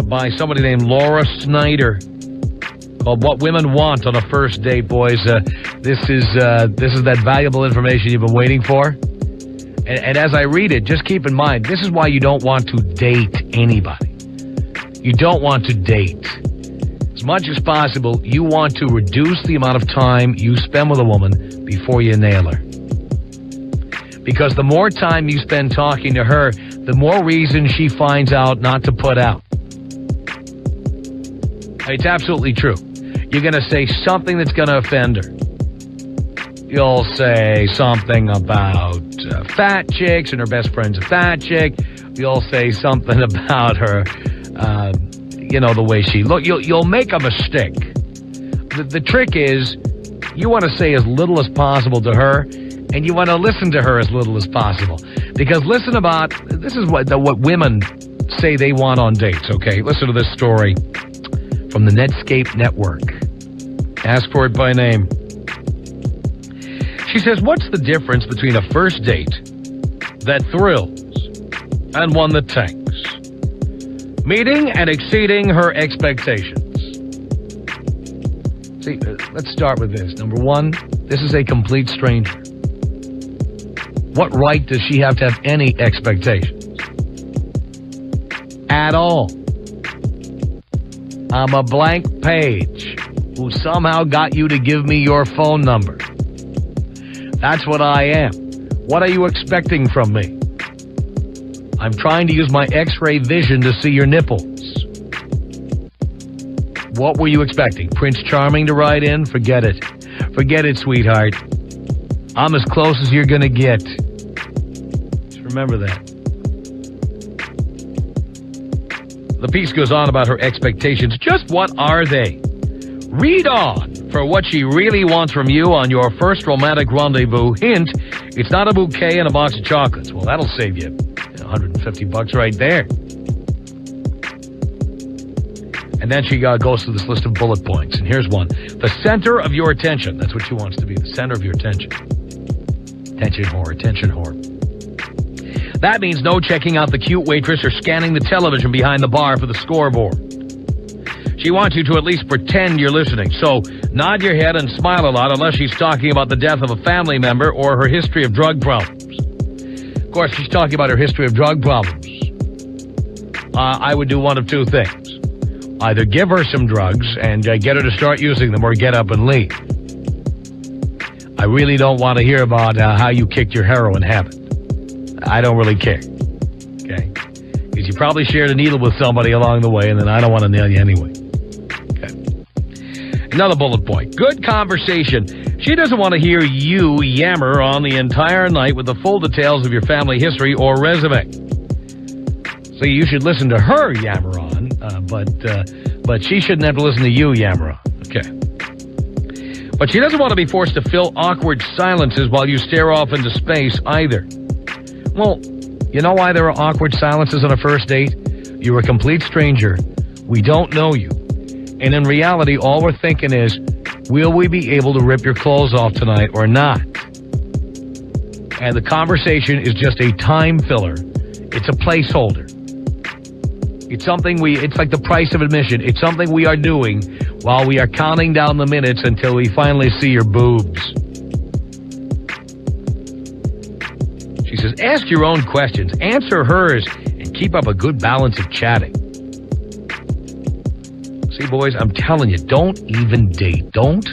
by somebody named Laura Snyder, called "What Women Want on a First Date." Boys, this is that valuable information you've been waiting for. And as I read it, just keep in mind, this is why you don't want to date anybody. You don't want to date. As much as possible, you want to reduce the amount of time you spend with a woman before you nail her. Because the more time you spend talking to her, the more reason she finds out not to put out. It's absolutely true. You're going to say something that's going to offend her. You'll say something about fat chicks and her best friend's a fat chick. You'll say something about her, the way she looks. You'll make a mistake. The trick is you want to say as little as possible to her, and you want to listen to her as little as possible. Because this is what women say they want on dates, okay? Listen to this story from the Netscape Network. Ask for it by name. She says, what's the difference between a first date that thrills and one that tanks? Meeting and exceeding her expectations. See, let's start with this. Number one, this is a complete stranger. What right does she have to have any expectations? At all. I'm a blank page who somehow got you to give me your phone number. That's what I am. What are you expecting from me? I'm trying to use my X-ray vision to see your nipples. What were you expecting? Prince Charming to ride in? Forget it. Forget it, sweetheart. I'm as close as you're going to get. Just remember that. The piece goes on about her expectations. Just what are they? Read on for what she really wants from you on your first romantic rendezvous. Hint, it's not a bouquet and a box of chocolates. Well, that'll save you $150 right there. And then she goes through this list of bullet points. And here's one. The center of your attention. That's what she wants to be, the center of your attention. Attention whore, attention whore. That means no checking out the cute waitress or scanning the television behind the bar for the scoreboard. She wants you to at least pretend you're listening. So nod your head and smile a lot unless she's talking about the death of a family member or her history of drug problems. Of course, she's talking about her history of drug problems. I would do one of two things. Either give her some drugs and get her to start using them, or get up and leave. I really don't want to hear about how you kicked your heroin habit. I don't really care. Okay? Because you probably shared a needle with somebody along the way, and then I don't want to nail you anyway. Okay. Another bullet point. Good conversation. She doesn't want to hear you yammer on the entire night with the full details of your family history or resume. So you should listen to her yammer on, but she shouldn't have to listen to you yammer on. Okay. But she doesn't want to be forced to fill awkward silences while you stare off into space either. Well, you know why there are awkward silences on a first date? You're a complete stranger. We don't know you. And in reality, all we're thinking is, will we be able to rip your clothes off tonight or not? And the conversation is just a time filler. It's a placeholder. It's like the price of admission. It's something we are doing while we are counting down the minutes until we finally see your boobs. She says, ask your own questions, answer hers, and keep up a good balance of chatting. See, boys, I'm telling you, don't even date. Don't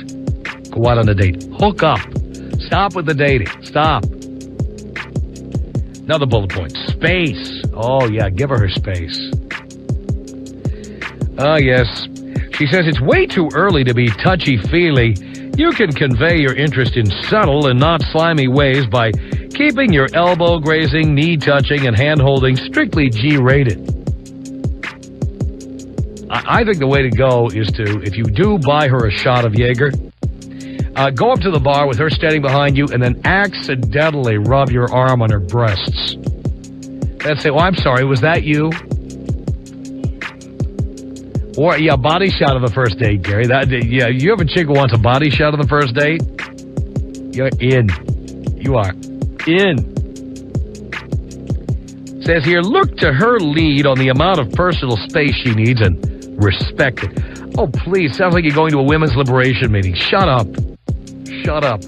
go out on a date. Hook up. Stop with the dating. Stop. Another bullet point. Space. Oh, yeah, give her space. Oh, yes. She says it's way too early to be touchy-feely. You can convey your interest in subtle and not slimy ways by keeping your elbow-grazing, knee-touching, and hand-holding strictly G-rated. I think the way to go is to, if you do buy her a shot of Jaeger, go up to the bar with her standing behind you and then accidentally rub your arm on her breasts. And say, oh, I'm sorry, was that you? Or, yeah, body shot of the first date, Gary. Yeah, you have a chick who wants a body shot of the first date? You're in. You are in. Says here, look to her lead on the amount of personal space she needs and respect it. Oh, please. Sounds like you're going to a women's liberation meeting. Shut up. Shut up.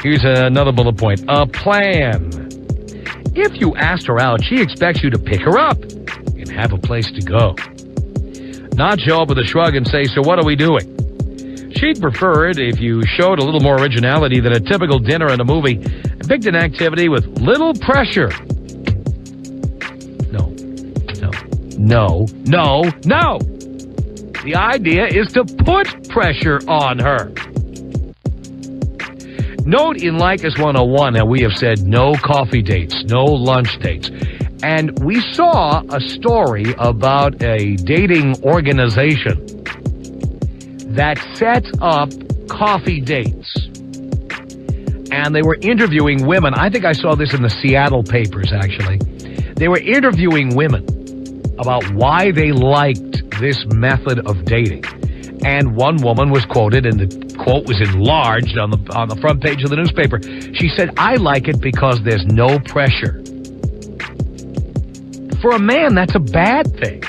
Here's another bullet point. A plan. If you asked her out, she expects you to pick her up and have a place to go. Not show up with a shrug and say, so what are we doing? She'd prefer it if you showed a little more originality than a typical dinner and a movie and picked an activity with little pressure. No. The idea is to put pressure on her. Note in Leykis 101 how we have said no coffee dates, no lunch dates. And we saw a story about a dating organization that sets up coffee dates. And they were interviewing women. I think I saw this in the Seattle papers, actually. They were interviewing women about why they liked this method of dating. And one woman was quoted, and the quote was enlarged on the front page of the newspaper. She said, I like it because there's no pressure. For a man, that's a bad thing.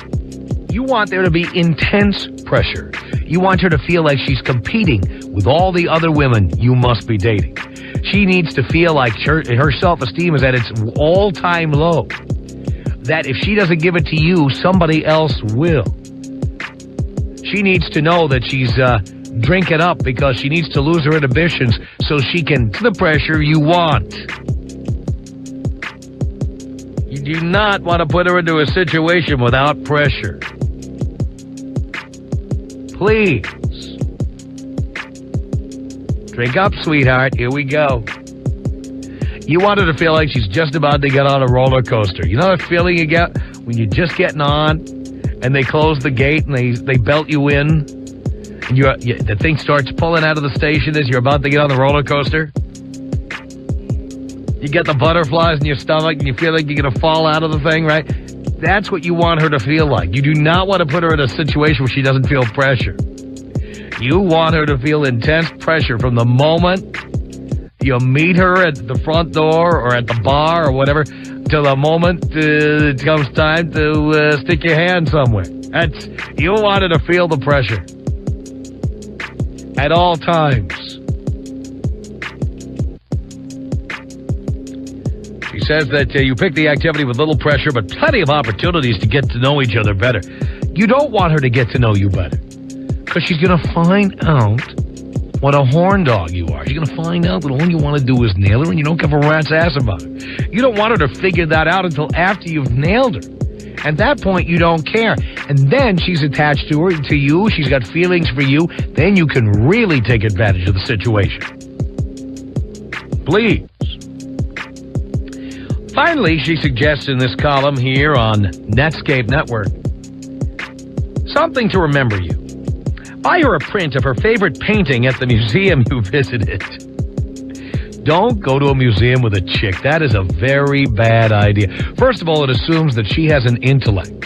You want there to be intense pressure. You want her to feel like she's competing with all the other women you must be dating. She needs to feel like her self-esteem is at its all-time low. That if she doesn't give it to you, somebody else will. She needs to know that she's drinking up because she needs to lose her inhibitions so she can the pressure you want. You do not want to put her into a situation without pressure. Please. Drink up, sweetheart. Here we go. You want her to feel like she's just about to get on a roller coaster. You know that feeling you get when you're just getting on and they close the gate and they belt you in and the thing starts pulling out of the station as you're about to get on the roller coaster? You get the butterflies in your stomach and you feel like you're going to fall out of the thing, right? That's what you want her to feel like. You do not want to put her in a situation where she doesn't feel pressure. You want her to feel intense pressure from the moment you meet her at the front door or at the bar or whatever, till the moment it comes time to stick your hand somewhere. You want her to feel the pressure at all times. She says that you pick the activity with little pressure, but plenty of opportunities to get to know each other better. You don't want her to get to know you better, because she's going to find out what a horn dog you are. She's going to find out that all you want to do is nail her and you don't give a rat's ass about it. You don't want her to figure that out until after you've nailed her. At that point, you don't care. And then she's attached to you. She's got feelings for you. Then you can really take advantage of the situation. Please. Finally, she suggests in this column here on Netscape Network, something to remember you. Buy her a print of her favorite painting at the museum you visited. Don't go to a museum with a chick. That is a very bad idea. First of all, it assumes that she has an intellect.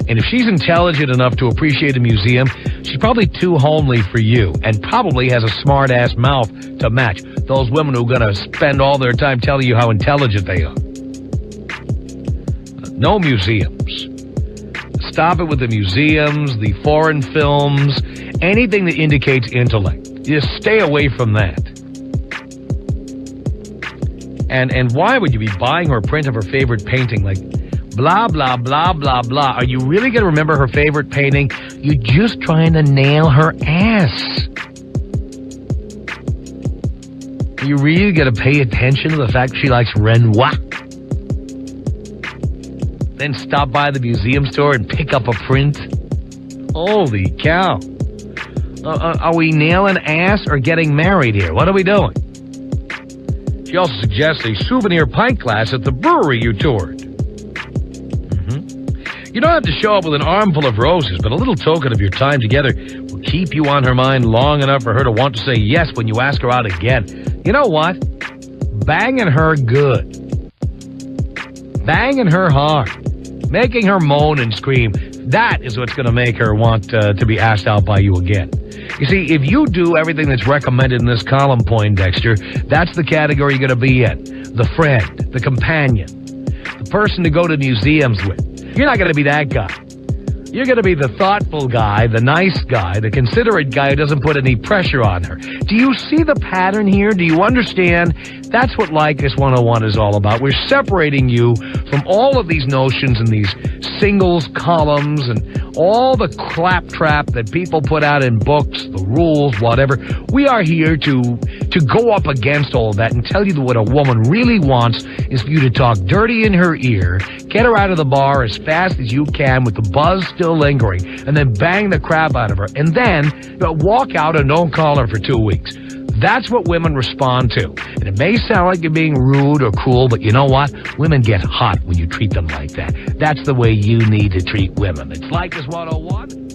And if she's intelligent enough to appreciate a museum, she's probably too homely for you and probably has a smart-ass mouth to match. Those women who are going to spend all their time telling you how intelligent they are. No museums. Stop it with the museums, the foreign films, anything that indicates intellect. Just stay away from that. And why would you be buying her a print of her favorite painting? Like, blah, blah, blah, blah, blah. Are you really going to remember her favorite painting? You're just trying to nail her ass. Are you really going to pay attention to the fact she likes Renoir? Then stop by the museum store and pick up a print? Holy cow. Are we nailing ass or getting married here? What are we doing? She also suggests a souvenir pint glass at the brewery you toured. You don't have to show up with an armful of roses, but a little token of your time together will keep you on her mind long enough for her to want to say yes when you ask her out again. You know what? Banging her good. Banging her hard. Making her moan and scream. That is what's going to make her want to be asked out by you again. You see, if you do everything that's recommended in this column, Poindexter, that's the category you're going to be in. The friend, the companion. the person to go to museums with. You're not going to be that guy. You're going to be the thoughtful guy, the nice guy, the considerate guy who doesn't put any pressure on her. Do you see the pattern here? Do you understand? That's what Leykis 101 is all about. We're separating you from all of these notions and these singles columns and all the claptrap that people put out in books, the rules, whatever. We are here to go up against all that and tell you that what a woman really wants is for you to talk dirty in her ear, get her out of the bar as fast as you can with the buzz still lingering, and then bang the crap out of her, and then walk out and don't call her for 2 weeks. That's what women respond to. And it may sound like you're being rude or cruel, but you know what? Women get hot when you treat them like that. That's the way you need to treat women. It's Leykis 101.